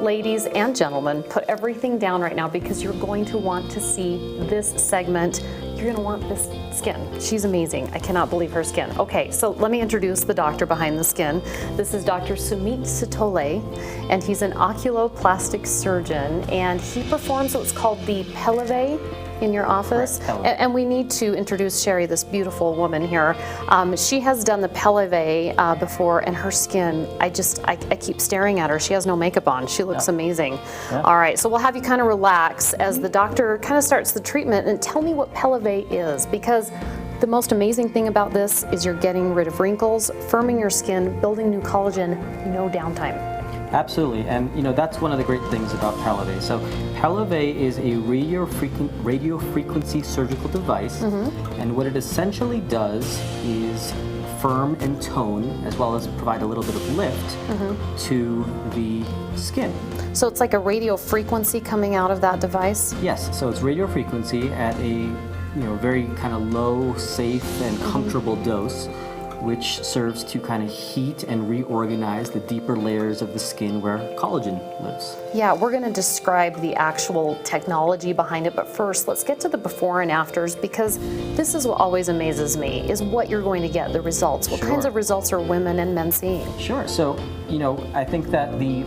ladies and gentlemen, put everything down right now because you're going to want to see this segment. You're going to want this skin. She's amazing. I cannot believe her skin. Okay, so let me introduce the doctor behind the skin. This is Dr. Sumit Sitole, and he's an oculoplastic surgeon, and he performs what's called the Pelleve in your office. Right, and we need to introduce Sherry, this beautiful woman here. She has done the Pelleve before, and her skin, I keep staring at her. She has no makeup on. She looks amazing. Yeah. All right, so we'll have you kind of relax as the doctor kind of starts the treatment, and tell me what Pelleve is, because the most amazing thing about this is you're getting rid of wrinkles, firming your skin, building new collagen, no downtime. Absolutely, and that's one of the great things about Pelleve. So Pelleve is a radio frequency surgical device, and what it essentially does is firm and tone, as well as provide a little bit of lift to the skin. So it's like a radio frequency coming out of that device? Yes, so it's radio frequency at a very kind of low, safe, and comfortable dose, which serves to kind of heat and reorganize the deeper layers of the skin where collagen lives. Yeah, we're going to describe the actual technology behind it, but first let's get to the before and afters, because this is what always amazes me, is what you're going to get, the results. What kinds of results are women and men seeing? Sure, so I think that the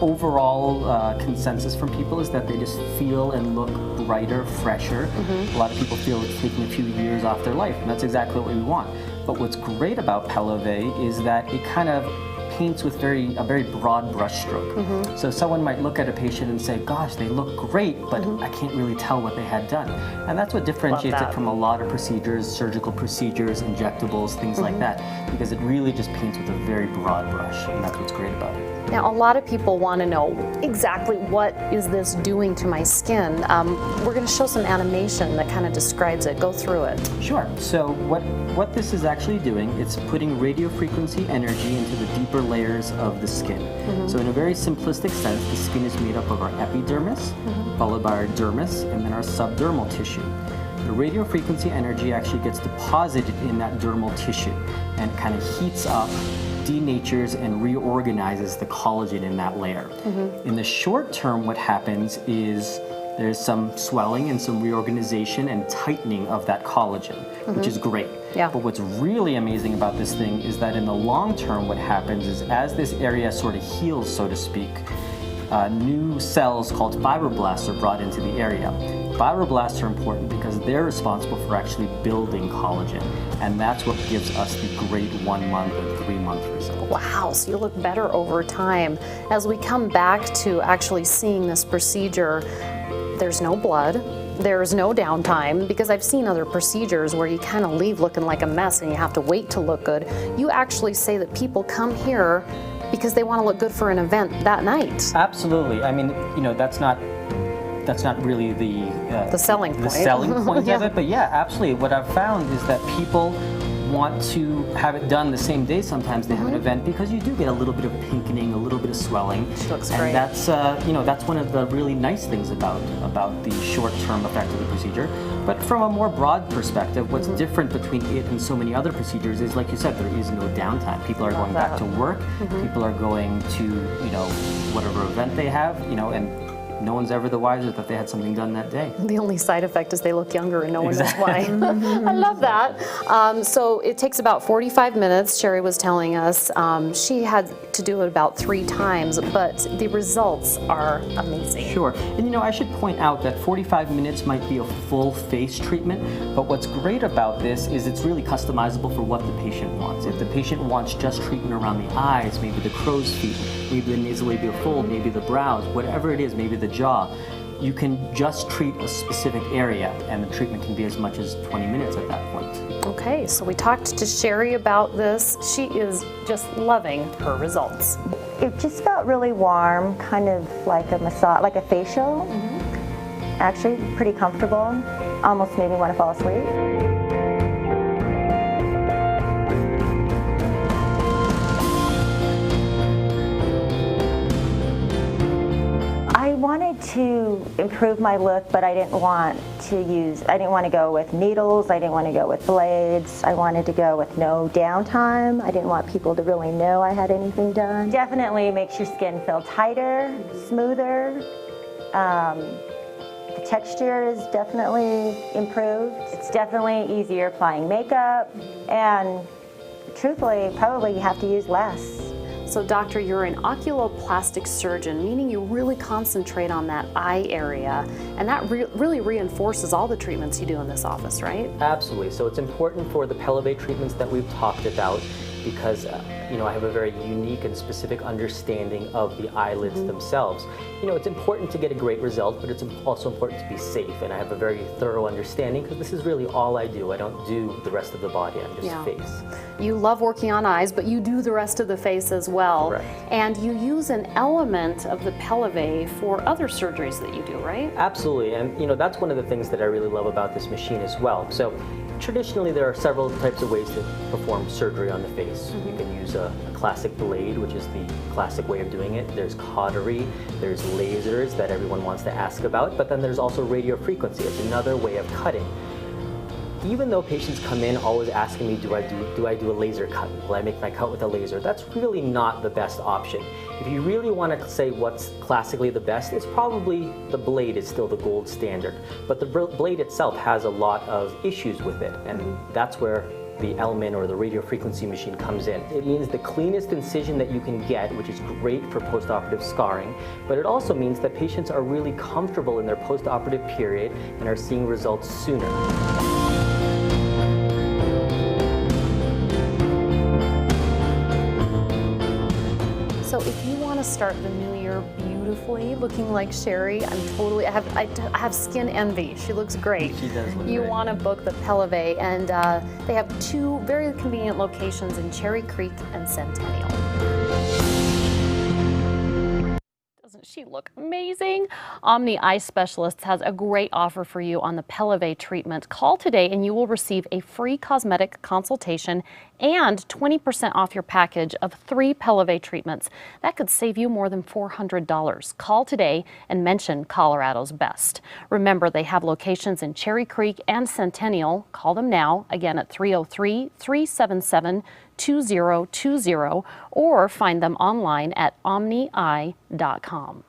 overall consensus from people is that they just feel and look brighter, fresher. A lot of people feel it's taking a few years off their life, and that's exactly what we want. But what's great about Pelleve is that it kind of paints with a very broad brush stroke. So someone might look at a patient and say, gosh, they look great, but I can't really tell what they had done. And that's what differentiates it from a lot of procedures, surgical procedures, injectables, things like that, because it really just paints with a very broad brush, and that's what's great about it. Now, a lot of people want to know exactly what is this doing to my skin. We're going to show some animation that kind of describes it. Go through it. Sure. So what this is actually doing, it's putting radio frequency energy into the deeper layers of the skin. So in a very simplistic sense, the skin is made up of our epidermis, followed by our dermis, and then our subdermal tissue. The radio frequency energy actually gets deposited in that dermal tissue and kind of heats up, denatures, and reorganizes the collagen in that layer. In the short term, what happens is there's some swelling and some reorganization and tightening of that collagen, which is great. Yeah. But what's really amazing about this thing is that in the long term, what happens is as this area sort of heals, so to speak, new cells called fibroblasts are brought into the area. Fibroblasts are important because they're responsible for actually building collagen, and that's what gives us the great 1 month and 3 month results. Wow, so you look better over time. As we come back to actually seeing this procedure, there's no blood, there's no downtime, because I've seen other procedures where you kind of leave looking like a mess and you have to wait to look good. You actually say that people come here because they want to look good for an event that night. Absolutely. I mean, that's not really the selling point. The selling point of it, but yeah, absolutely. What I've found is that people want to have it done the same day. Sometimes they have an event because you do get a little bit of pinkening, a little bit of swelling. She looks and great. That's that's one of the really nice things about the short-term effect of the procedure. But from a more broad perspective, what's different between it and so many other procedures is, like you said, there is no downtime. People are going back to work. People are going to whatever event they have, and no one's ever the wiser that they had something done that day. The only side effect is they look younger and no one knows why. I love that. So it takes about 45 minutes, Sherry was telling us. She had to do it about 3 times, but the results are amazing. Sure. And I should point out that 45 minutes might be a full face treatment, but what's great about this is it's really customizable for what the patient wants. If the patient wants just treatment around the eyes, maybe the crow's feet, maybe the nasolabial fold, maybe the brows, whatever it is, maybe the jaw, you can just treat a specific area, and the treatment can be as much as 20 minutes at that point. Okay, so we talked to Sherry about this. She is just loving her results. It just felt really warm, kind of like a massage, like a facial. Actually, pretty comfortable. Almost made me want to fall asleep. I wanted to improve my look, but I didn't want to I didn't want to go with needles, I didn't want to go with blades, I wanted to go with no downtime. I didn't want people to really know I had anything done. Definitely makes your skin feel tighter, smoother. The texture is definitely improved. It's definitely easier applying makeup, and truthfully, probably you have to use less. So doctor, you're an oculoplastic surgeon, meaning you really concentrate on that eye area, and that really reinforces all the treatments you do in this office, right? Absolutely. So it's important for the Pelleve treatments that we've talked about because I have a very unique and specific understanding of the eyelids themselves. It's important to get a great result, but it's also important to be safe, and I have a very thorough understanding because this is really all I do. I don't do the rest of the body, I'm just face. You love working on eyes, but you do the rest of the face as well. Correct. And you use an element of the Pelleve for other surgeries that you do, right? Absolutely, and that's one of the things that I really love about this machine as well. So traditionally there are several types of ways to perform surgery on the face. You can use a classic blade, which is the classic way of doing it. There's cautery, there's lasers that everyone wants to ask about, but then there's also radio frequency. It's another way of cutting. Even though patients come in always asking me, do I do a laser cut? Will I make my cut with a laser? That's really not the best option. If you really want to say what's classically the best, it's probably the blade is still the gold standard. But the blade itself has a lot of issues with it, and that's where the Elman or the radio frequency machine comes in. It means the cleanest incision that you can get, which is great for postoperative scarring, but it also means that patients are really comfortable in their postoperative period and are seeing results sooner. So if you want to start the new year beautifully, looking like Sherry, I have skin envy. She looks great. She does look You great. want to book the Pelleve, and they have 2 very convenient locations in Cherry Creek and Centennial. Doesn't she look amazing? Omni Eye Specialists has a great offer for you on the Pelleve treatment. Call today and you will receive a free cosmetic consultation and 20% off your package of 3 Pelleve treatments. That could save you more than $400. Call today and mention Colorado's Best. Remember, they have locations in Cherry Creek and Centennial. Call them now, again at 303-377-2020, or find them online at omnieye.com.